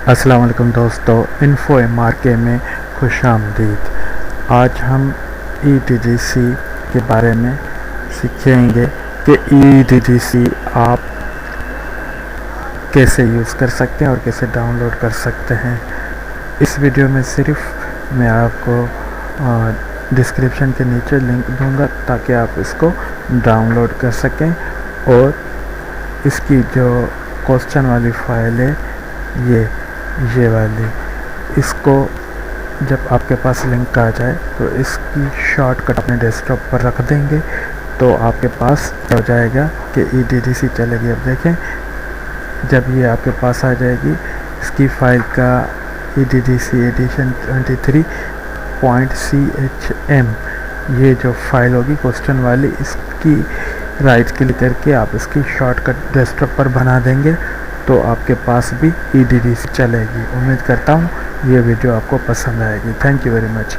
السلام علیکم دوستو، انفو ایم آر کے میں خوش آمدید۔ آج ہم ای ڈی ڈی سی کے بارے میں سیکھیں گے کہ ای ڈی ڈی سی آپ کیسے یوز کر سکتے ہیں اور کیسے ڈاؤن لوڈ کر سکتے ہیں۔ اس ویڈیو میں صرف میں آپ کو ڈسکرپشن کے نیچے لنک دوں گا تاکہ آپ اس کو ڈاؤن لوڈ کر سکیں، اور اس کی جو کوسچن والی فائل ہے یہ والی، اس کو جب آپ کے پاس لنک آ جائے تو اس کی شارٹ کٹ اپنے ڈیسک ٹاپ پر رکھ دیں گے تو آپ کے پاس ہو جائے گا کہ ای ڈی ڈی سی چلے گی۔ اب دیکھیں، جب یہ آپ کے پاس آ جائے گی، اس کی فائل کا E D D C edition 23.chm یہ جو فائل ہوگی کوسچن والی، اس کی رائٹ کلک کر کے آپ اس کی شارٹ کٹ ڈیسک ٹاپ پر بنا دیں گے تو آپ کے پاس بھی ای ڈی ڈی سی چلے گی۔ امید کرتا ہوں یہ ویڈیو آپ کو پسند آئے گی۔ Thank you very much.